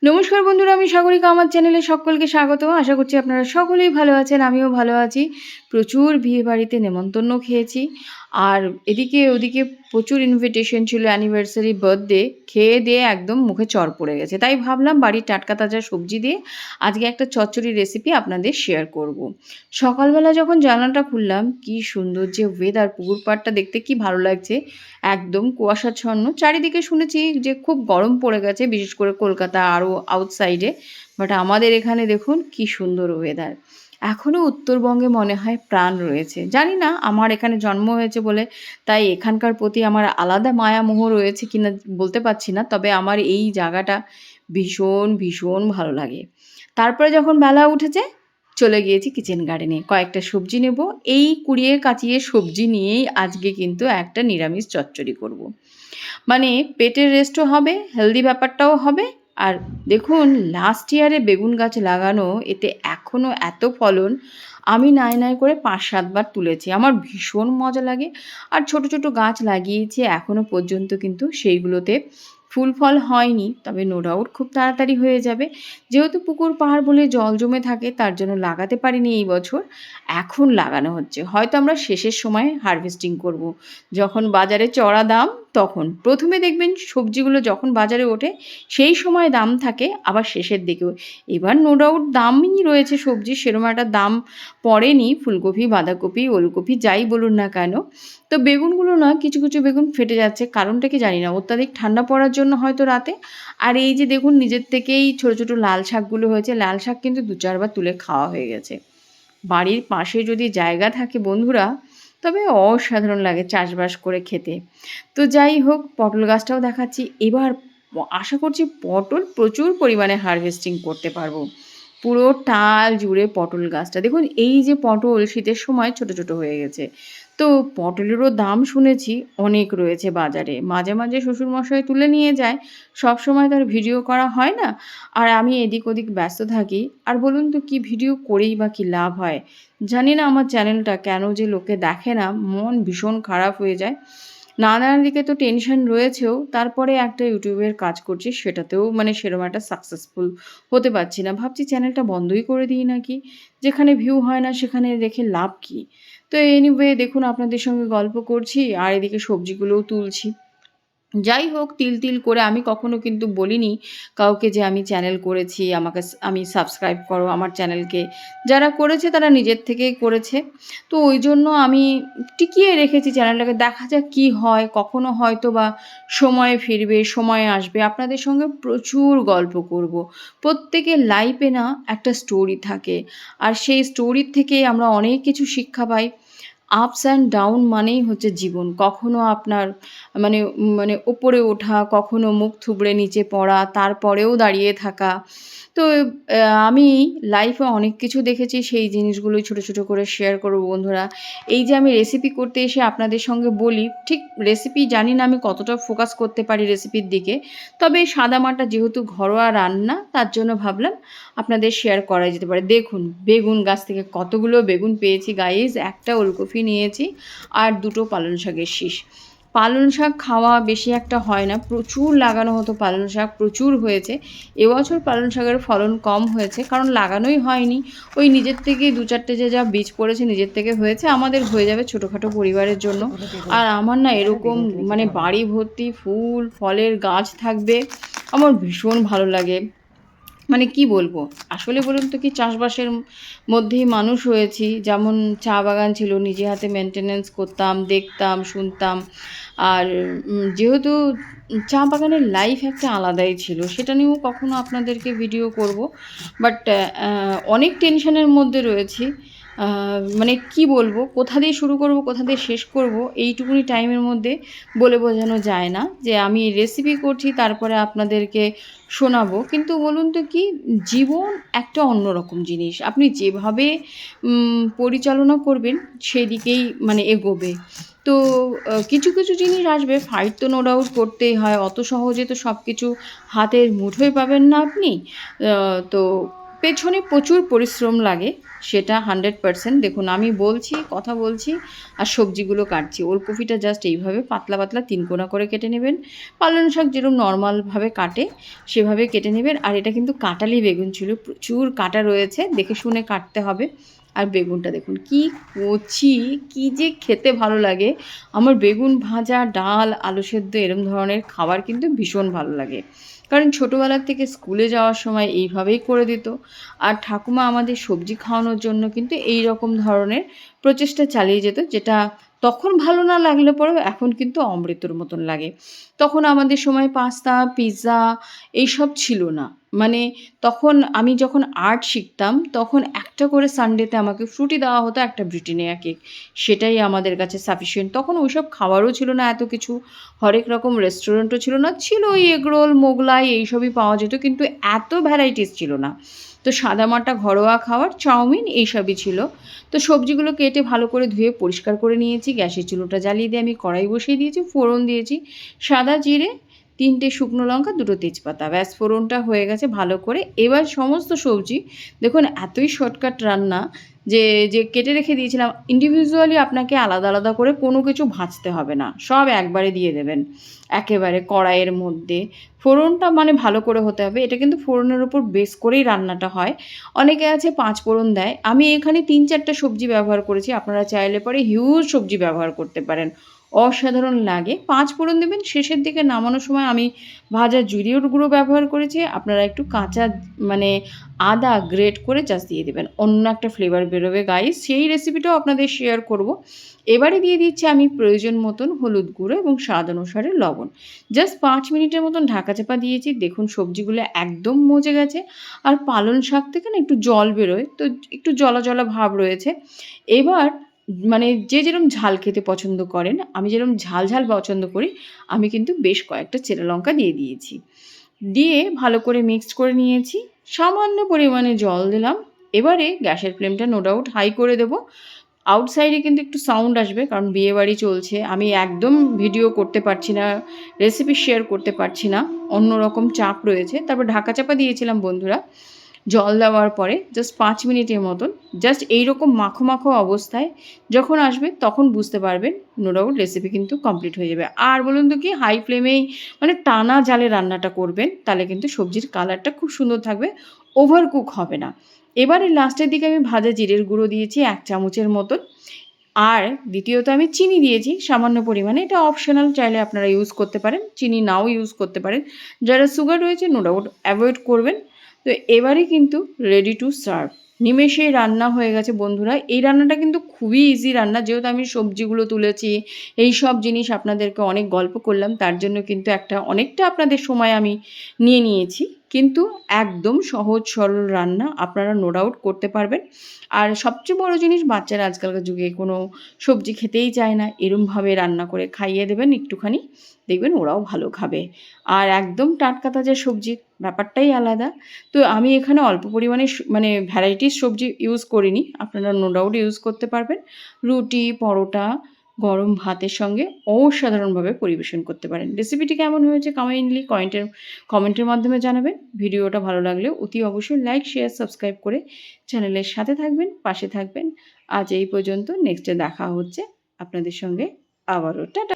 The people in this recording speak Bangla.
নমস্কার বন্ধুরা, আমি সাগরিকা। আমার চ্যানেলে সকলকে স্বাগত। আশা করছি আপনারা সকলেই ভালো আছেন, আমিও ভালো আছি। প্রচুর বিয়েবাড়িতে নেমন্তন্ন খেয়েছি, আর এদিকে ওদিকে প্রচুর ইনভিটেশন ছিল, অ্যানিভার্সারি, বার্থডে। খেয়ে দিয়ে একদম মুখে চড় পড়ে গেছে, তাই ভাবলাম বাড়ির টাটকা তাজা সবজি দিয়ে আজকে একটা চচ্চড়ি রেসিপি আপনাদের শেয়ার করব। সকালবেলা যখন জানালাটা খুললাম, কি সুন্দর যে ওয়েদার, পুকুর পাড়টা দেখতে কি ভালো লাগছে, একদম কুয়াশাচ্ছন্ন চারিদিকে। শুনেছি যে খুব গরম পড়ে গেছে, বিশেষ করে কলকাতা আরও আউটসাইডে, বাট আমাদের এখানে দেখুন কি সুন্দর ওয়েদার। এখনও উত্তরবঙ্গে মনে হয় প্রাণ রয়েছে, জানি না, আমার এখানে জন্ম হয়েছে বলে তাই এখানকার প্রতি আমার আলাদা মায়া মোহ রয়েছে কিনা বলতে পারছি না, তবে আমার এই জায়গাটা ভীষণ ভীষণ ভালো লাগে। তারপরে যখন বেলা উঠেছে, চলে গিয়েছি কিচেন গার্ডেনে কয়েকটা সবজি নেব। এই কুড়িয়ে কাচিয়ে সবজি নিয়েই আজকে কিন্তু একটা নিরামিষ চচ্চড়ি করব। মানে পেটের রেস্টও হবে, হেলদি ব্যাপারটাও হবে। আর দেখুন, লাস্ট ইয়ারে বেগুন গাছ লাগানো, এতে এখনও এত ফলন। আমি নাই নাই করে ৫-৭ বার তুলেছি, আমার ভীষণ মজা লাগে। আর ছোট ছোট গাছ লাগিয়েছি, এখনও পর্যন্ত কিন্তু সেইগুলোতে ফুল ফল হয়নি, তবে নো ডাউট খুব তাড়াতাড়ি হয়ে যাবে। যেহেতু পুকুর পাহাড় বলে জল জমে থাকে, তার জন্য লাগাতে পারিনি এই বছর। এখন লাগানো হচ্ছে, হয়তো আমরা শেষের সময় হারভেস্টিং করব, যখন বাজারে চড়া দাম। তখন প্রথমে দেখবেন সবজিগুলো যখন বাজারে ওঠে সেই সময় দাম থাকে, আবার শেষের দিকেও। এবার নো ডাউট দামই রয়েছে সবজি, সেরকম একটা দাম পড়েনি ফুলকপি, বাঁধাকপি, ওলকপি যাই বলুন না কেন। তো বেগুনগুলো না, কিছু কিছু বেগুন ফেটে যাচ্ছে, কারণটা কি জানি না, অত্যাধিক ঠান্ডা পড়ার জন্য হয়তো রাতে। আর এই যে দেখুন, নিজের থেকেই ছোট ছোট লাল শাকগুলো হয়েছে, লাল শাক কিন্তু ২-৪ বার তুলে খাওয়া হয়ে গেছে। বাড়ির পাশে যদি জায়গা থাকে বন্ধুরা, তবে অসাধারণ লাগে চাষবাস করে খেতে। তো যাই হোক, পটল গাছটাও দেখাচ্ছি। এবার আশা করছি পটল প্রচুর পরিমাণে হারভেস্টিং করতে পারবো। পুরো টাল জুড়ে পটল গাছটা দেখুন। এই যে পটল শীতের সময় ছোট ছোট হয়ে গেছে। তো পটলেরও দাম শুনেছি অনেক রয়েছে বাজারে, মাঝে মাঝে শ্বশুরমশাই তুলে নিয়ে যায়, সব সময় তার ভিডিও করা হয় না। আর আমি এদিক ওদিক ব্যস্ত থাকি। আর বলুন তো, কি ভিডিও করেই বা কী লাভ হয়? জানি না আমার চ্যানেলটা কেন যে লোকে দেখে না, মন ভীষণ খারাপ হয়ে যায়। নানান দিকে তো টেনশন রয়েছেও, তারপরে একটা ইউটিউবের কাজ করছি, সেটাতেও মানে সেরকম একটা সাকসেসফুল হতে পারছি না। ভাবছি চ্যানেলটা বন্ধই করে দিই নাকি, যেখানে ভিউ হয় না সেখানে রেখে লাভ কী। তো এনিওয়ে দেখুন, আপনাদের সঙ্গে গল্প করছি আর এদিকে সবজিগুলোও তুলছি। যাই হোক, তিল তিল করে আমি কখনো কিন্তু বলিনি কাউকে যে আমি চ্যানেল করেছি, আমাকে আমি সাবস্ক্রাইব করো আমার চ্যানেলকে। যারা করেছে তারা নিজের থেকেই করেছে। তো ওই জন্য আমি টিকিয়ে রেখেছি চ্যানেলটাকে, দেখা যাক কী হয়। কখনো হয়তো বা সময় ফিরবে, সময় আসবে, আপনাদের সঙ্গে প্রচুর গল্প করব। প্রত্যেকের লাইফে না একটা স্টোরি থাকে, আর সেই স্টোরির থেকেই আমরা অনেক কিছু শিক্ষা পাই। আপস অ্যান্ড ডাউন মানেই হচ্ছে জীবন। কখনো আপনার মানে মানে ওপরে ওঠা, কখনো মুখ থুবড়ে নিচে পড়া, তারপরেও দাঁড়িয়ে থাকা। তো আমি লাইফে অনেক কিছু দেখেছি, সেই জিনিসগুলোই ছোট ছোট করে শেয়ার করব বন্ধুরা। এই যে আমি রেসিপি করতে এসে আপনাদের সঙ্গে বলি, ঠিক রেসিপি জানি না আমি কতটা ফোকাস করতে পারি রেসিপির দিকে, তবে সাদামাটা যেহেতু ঘরোয়া রান্না, তার জন্য ভাবলাম আপনাদের শেয়ার করা যেতে পারে। দেখুন, বেগুন গাছ থেকে কতগুলো বেগুন পেয়েছি গাইজ, একটা ওলকপি নিয়েছি, আর ২টো পালং শাকের শীষ। পালং শাক খাওয়া বেশি একটা হয় না, প্রচুর লাগানো হতো পালং শাক, প্রচুর হয়েছে। এবছর পালং শাকের ফলন কম হয়েছে, কারণ লাগানোই হয়নি। ওই নিজের থেকেই ২-৪টে যে যা বীজ পড়েছে নিজের থেকে হয়েছে, আমাদের হয়ে যাবে ছোটোখাটো পরিবারের জন্য। আর আমার না এরকম মানে বাড়ি ভর্তি ফুল ফলের গাছ থাকবে, আমার ভীষণ ভালো লাগে। মানে কি বলবো? আসলে বলুন তো, কি চাষবাসের মধ্যেই মানুষ হয়েছি। যেমন চা বাগান ছিল, নিজে হাতে মেনটেন্যান্স করতাম, দেখতাম, শুনতাম। আর যেহেতু চা বাগানের লাইফ একটা আলাদাই ছিল, সেটা নিয়েও কখনো আপনাদেরকে ভিডিও করব। বাট অনেক টেনশনের মধ্যে রয়েছি। মানে কি বলবো, কোথা দিয়ে শুরু করব, কোথা দিয়ে শেষ করব, এইটুকুনি টাইমের মধ্যে বলে বোঝানো যায় না। যে আমি রেসিপি করছি, তারপরে আপনাদেরকে শোনাবো। কিন্তু বলুন তো, কি জীবন একটা অন্যরকম জিনিস। আপনি যেভাবে পরিচালনা করবেন সেদিকেই মানে এগোবে। তো কিছু কিছু জিনিস আসবে, ফাইট তো নো ডাউট করতেই হয়, অত সহজে তো সব কিছু হাতের মুঠোয় পাবেন না আপনি। তো পেছনে প্রচুর পরিশ্রম লাগে, সেটা 100%। দেখুন আমি বলছি, কথা বলছি আর সবজিগুলো কাটছি। ওলকপিটা জাস্ট এইভাবে পাতলা পাতলা 3 কোনা করে কেটে নেবেন। পালং শাক যেরকম নর্মালভাবে কাটে সেভাবে কেটে নেবেন। আর এটা কিন্তু কাঁটালি বেগুন ছিল, প্রচুর কাঁটা রয়েছে, দেখে শুনে কাটতে হবে। আর বেগুনটা দেখুন কি কচি, কি যে খেতে ভালো লাগে। আমার বেগুন ভাজা, ডাল, আলু সেদ্ধ এরম ধরনের খাবার কিন্তু ভীষণ ভালো লাগে। কারণ ছোটোবেলার থেকে স্কুলে যাওয়ার সময় এইভাবেই করে দিত। আর ঠাকুমা আমাদের সবজি খাওয়ানোর জন্য কিন্তু এই রকম ধরনের প্রচেষ্টা চালিয়ে যেত, যেটা তখন ভালো না লাগলে পরেও এখন কিন্তু অমৃতর মতন লাগে। তখন আমাদের সময় পাস্তা, পিৎজা এইসব ছিল না। মানে তখন আমি যখন আর্ট শিখতাম তখন একটা করে সানডেতে আমাকে ফ্রুটি দেওয়া হতো, একটা ব্রিটানিয়া কেক। সেটাই আমাদের কাছে সাফিসিয়েন্ট। তখন ওইসব খাবারও ছিল না এত কিছু, হরেক রকম রেস্টুরেন্টও ছিল না। ছিল ওই এগরোল, মোগলাই এইসবই পাওয়া যেত, কিন্তু এত ভ্যারাইটিস ছিল না। তো সাদামাটা ঘরোয়া খাবার, চাউমিন এইসবই ছিল। তো সবজিগুলো কেটে ভালো করে ধুয়ে পরিষ্কার করে নিয়েছি। গ্যাসের চুলোটা জ্বালিয়ে দিয়ে আমি কড়াই বসিয়ে দিয়েছি, ফোড়ন দিয়েছি সাদা জিরে, 3টে শুকনো লঙ্কা, 2টো তেজপাতা। ব্যাস ফোড়নটা হয়ে গেছে ভালো করে। এবার সমস্ত সবজি, দেখুন এতই শর্টকাট রান্না যে কেটে রেখে দিয়েছিলাম, ইন্ডিভিজুয়ালি আপনাকে আলাদা আলাদা করে কোনো কিছু ভাজতে হবে না, সব একবারে দিয়ে দেবেন একেবারে কড়াইয়ের মধ্যে। ফোড়নটা মানে ভালো করে হতে হবে, এটা কিন্তু ফোড়নের উপর বেস করেই রান্নাটা হয়। অনেকে আছে 5 ফোড়ন দেয়, আমি এখানে 3-4টা সবজি ব্যবহার করেছি, আপনারা চাইলে পরে হিউজ সবজি ব্যবহার করতে পারেন, অসাধারণ লাগে। 5 ফোড়ন দেবেন, শেষের দিকে নামানোর সময় আমি ভাজা জিরের গুঁড়ো ব্যবহার করেছি, আপনারা একটু কাঁচা মানে আদা গ্রেট করে জাস্ট দিয়ে দেবেন, অন্য একটা ফ্লেভার বেরোবে গাইস। সেই রেসিপিটাও আপনাদের শেয়ার করব। এবারে দিয়ে দিচ্ছি আমি প্রয়োজন মতন হলুদ গুঁড়ো এবং স্বাদ অনুসারে লবণ। জাস্ট 5 মিনিটের মতন ঢাকা চাপা দিয়েছি। দেখুন সবজিগুলো একদম মজে গেছে। আর পালং শাক থেকে না একটু জল বেরোয়, তো একটু জলা জলা ভাব রয়েছে। এবার মানে যে যেরকম ঝাল খেতে পছন্দ করেন, আমি যেরকম ঝাল ঝাল পছন্দ করি, আমি কিন্তু বেশ কয়েকটা চেরা লঙ্কা দিয়ে দিয়েছি। দিয়ে ভালো করে মিক্সড করে নিয়েছি। সামান্য পরিমাণে জল দিলাম। এবারে গ্যাসের ফ্লেমটা নো ডাউট হাই করে দেবো। আউটসাইডে কিন্তু একটু সাউন্ড আসবে, কারণ বিয়েবাড়ি চলছে। আমি একদম ভিডিও করতে পারছি না, রেসিপি শেয়ার করতে পারছি না, অন্যরকম চাপ রয়েছে। তারপর ঢাকা চাপা দিয়েছিলাম বন্ধুরা। জল দেওয়ার পরে জাস্ট 5 মিনিটের মতন, জাস্ট এইরকম মাখো মাখো অবস্থায় যখন আসবে তখন বুঝতে পারবেন নো ডাউট রেসিপি কিন্তু কমপ্লিট হয়ে যাবে। আর বলুন তো কি, হাই ফ্লেমেই মানে টানা জালে রান্নাটা করবেন, তাহলে কিন্তু সবজির কালারটা খুব সুন্দর থাকবে, ওভার কুক হবে না। এবারে লাস্টের দিকে আমি ভাজা জিরের গুঁড়ো দিয়েছি 1 চামচের মতন। আর দ্বিতীয়ত আমি চিনি দিয়েছি সামান্য পরিমাণে, এটা অপশনাল, চাইলে আপনারা ইউজ করতে পারেন, চিনি নাও ইউজ করতে পারেন। যারা সুগার রয়েছে নো ডাউট অ্যাভয়েড করবেন। তো এবারে কিন্তু রেডি টু সার্ভ, নিমেষেই রান্না হয়ে গেছে বন্ধুরা। এই রান্নাটা কিন্তু খুবই ইজি রান্না, যেহেতু আমি সবজিগুলো তুলেছি, এই সব জিনিস আপনাদেরকে অনেক গল্প করলাম, তার জন্য কিন্তু অনেকটা আপনাদের সময় আমি নিয়ে নিয়েছি। কিন্তু একদম সহজ সরল রান্না, আপনারা নো ডাউট করতে পারবেন। আর সবচেয়ে বড় জিনিস, বাচ্চারা আজকালকার যুগে কোনো সবজি খেতেই চায় না, এরমভাবে রান্না করে খাইয়ে দেবেন একটুখানি, দেখবেন ওরাও ভালো খাবে। আর একদম টাটকা তাজা সবজির ব্যাপারটাই আলাদা। তো আমি এখানে অল্প পরিমাণে মানে ভ্যারাইটিস সবজি ইউজ করিনি, আপনারা নো ডাউট ইউজ করতে পারবেন। রুটি, পরোটা, গরম ভাতের সঙ্গে অসাধারণভাবে পরিবেশন করতে পারেন। রেসিপিটি কেমন হয়েছে কাইন্ডলি কমেন্টের মাধ্যমে জানাবেন। ভিডিওটা ভালো লাগলে অতি অবশ্যই লাইক, শেয়ার, সাবস্ক্রাইব করে চ্যানেলের সাথে থাকবেন, পাশে থাকবেন। আজ এই পর্যন্ত, নেক্সটে দেখা হচ্ছে আপনাদের সঙ্গে আবারও। টাটা।